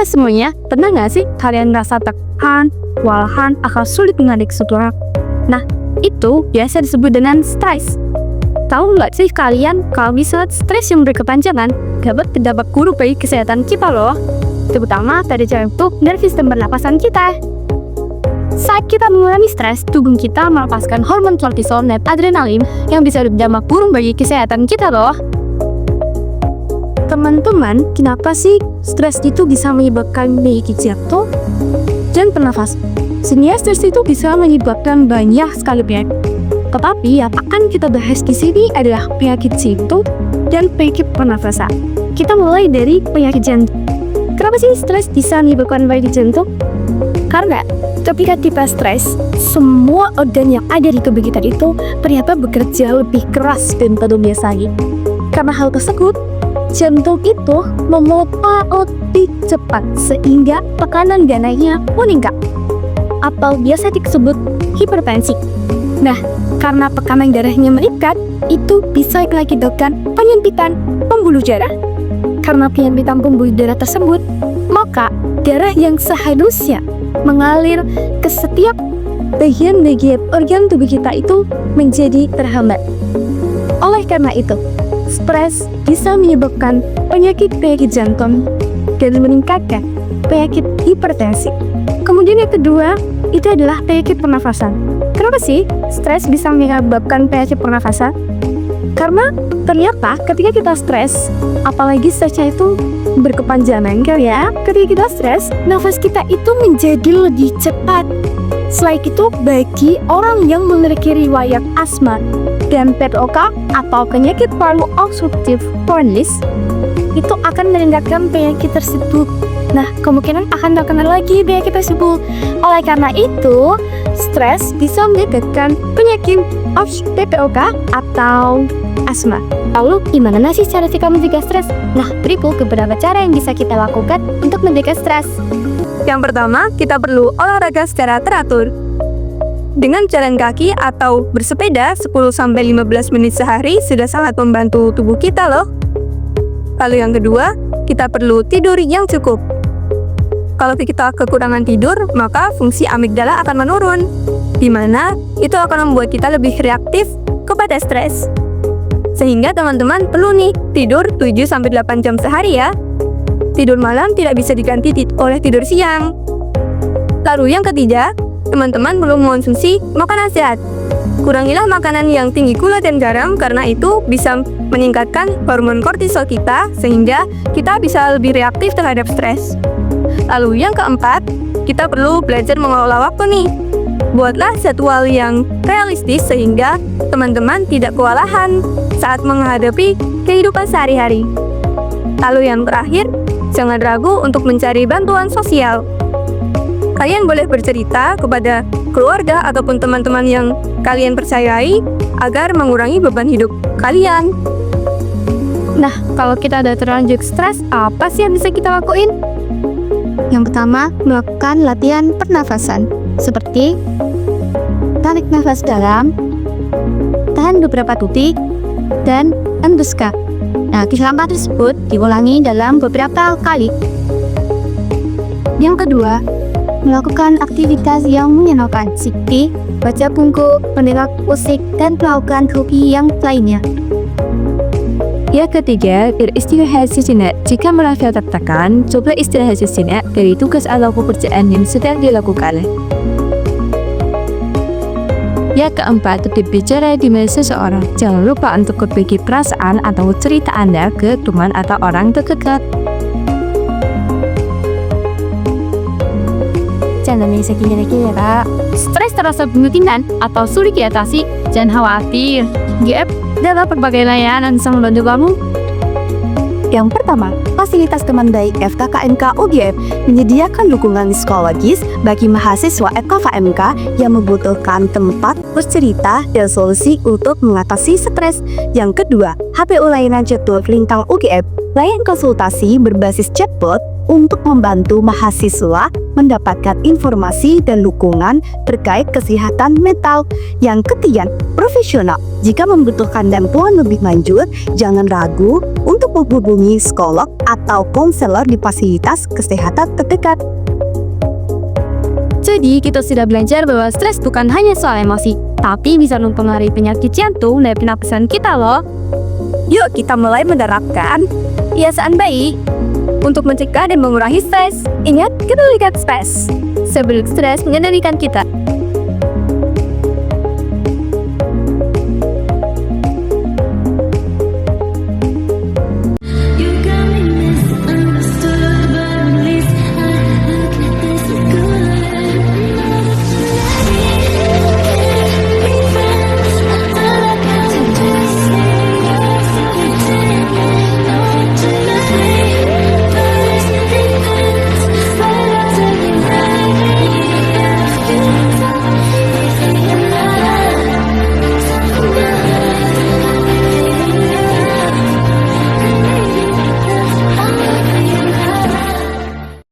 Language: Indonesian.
semuanya, pernah nggak sih kalian merasa tertekan, kewalahan, atau sulit mengadik sesuatu? Nah, itu biasa disebut dengan stres. Tahu nggak sih kalian kalau misalnya stres yang berkepanjangan dapat berdampak buruk bagi kesehatan kita loh, terutama pada jantung dan sistem pernapasan kita. Saat kita mengalami stres, tubuh kita melepaskan hormon kortisol dan adrenalin yang bisa berdampak buruk bagi kesehatan kita loh. Teman-teman, kenapa sih stres itu bisa menyebabkan penyakit jantung dan pernafasan? Sebenarnya stres itu bisa menyebabkan banyak sekali penyakit. Tetapi yang akan kita bahas di sini adalah penyakit jantung dan penyakit pernafasan. Kita mulai dari penyakit jantung. Kenapa sih stres bisa menyebabkan penyakit jantung? Karena ketika kita stres, semua organ yang ada di tubuh kita itu ternyata bekerja lebih keras daripada biasanya. Karena hal tersebut, jantung itu memompa lebih cepat sehingga tekanan darahnya meningkat atau biasa disebut hipertensi. Nah, karena tekanan darahnya meningkat, itu bisa mengakibatkan penyempitan pembuluh darah. Karena penyempitan pembuluh darah tersebut, maka darah yang seharusnya mengalir ke setiap bagian-bagian organ tubuh kita itu menjadi terhambat. Oleh karena itu, stres bisa menyebabkan penyakit jantung dan meningkatkan penyakit hipertensi. Kemudian yang kedua, itu adalah penyakit pernafasan. Kenapa sih stres bisa menyebabkan penyakit pernafasan? Karena ternyata ketika kita stres, apalagi stresnya itu berkepanjangan ya, ketika kita stres, nafas kita itu menjadi lebih cepat. Selain itu, bagi orang yang memiliki riwayat asma dan POK atau penyakit paru obstruktif kronis, itu akan meningkatkan penyakit tersebut. Nah, kemungkinan akan terkena lagi penyakit tersebut. Oleh karena itu, stres bisa menyebabkan penyakit obstruktif POK atau asma. Lalu, gimana sih cara kita mencegah stres? Nah, berikut beberapa cara yang bisa kita lakukan untuk mencegah stres. Yang pertama, kita perlu olahraga secara teratur. Dengan jalan kaki atau bersepeda 10-15 menit sehari sudah sangat membantu tubuh kita loh. Lalu yang kedua, kita perlu tidur yang cukup. Kalau kita kekurangan tidur, maka fungsi amigdala akan menurun, di mana itu akan membuat kita lebih reaktif kepada stres. Sehingga teman-teman perlu nih tidur 7-8 jam sehari ya. Tidur malam tidak bisa diganti oleh tidur siang. Lalu yang ketiga, teman-teman perlu mengonsumsi makanan sehat. Kurangilah makanan yang tinggi gula dan garam karena itu bisa meningkatkan hormon kortisol kita sehingga kita bisa lebih reaktif terhadap stres. Lalu yang keempat, kita perlu belajar mengelola waktu nih. Buatlah jadwal yang realistis sehingga teman-teman tidak kewalahan saat menghadapi kehidupan sehari-hari. Lalu yang terakhir, jangan ragu untuk mencari bantuan sosial. Kalian boleh bercerita kepada keluarga ataupun teman-teman yang kalian percayai agar mengurangi beban hidup kalian. Nah, kalau kita udah terlanjur stres, apa sih yang bisa kita lakuin? Yang pertama, melakukan latihan pernafasan seperti tarik nafas dalam, tahan beberapa detik, dan hembuskan. Nah, kehilangan tersebut diulangi dalam beberapa kali. Yang kedua, melakukan aktivitas yang menyenangkan seperti baca buku, mendengar musik, dan melakukan hobi yang lainnya. Yang ketiga, beristirahat sejenak. Jika merasa tertekan, coba istirahat sejenak dari tugas atau pekerjaan yang sedang dilakukan. Yang keempat, berbicara dengan seseorang. Jangan lupa untuk berbagi perasaan atau cerita Anda ke teman atau orang terdekat. Jangan sekira-kira Kak. Stres terasa berlebihan atau sulit diatasi, jangan khawatir. GF dalam berbagai layanan bisa membantu kamu. Yang pertama, fasilitas teman baik FKKMK UGM menyediakan dukungan psikologis bagi mahasiswa FKKMK yang membutuhkan tempat bercerita dan solusi untuk mengatasi stres. Yang kedua, HPU layanan Cetur Lintang UGM, layanan konsultasi berbasis chatbot untuk membantu mahasiswa mendapatkan informasi dan dukungan terkait kesehatan mental. Yang ketiga, profesional. Jika membutuhkan bantuan lebih lanjut, jangan ragu untuk menghubungi psikolog atau konselor di fasilitas kesehatan terdekat. Jadi, kita sudah belajar bahwa stres bukan hanya soal emosi, tapi bisa mempengaruhi penyakit jantung dan pernapasan kita loh. Yuk kita mulai menerapkan kebiasaan baik untuk mencegah dan mengurangi stres. Ingat, kendalikan stres sebelum stres mengendalikan kita.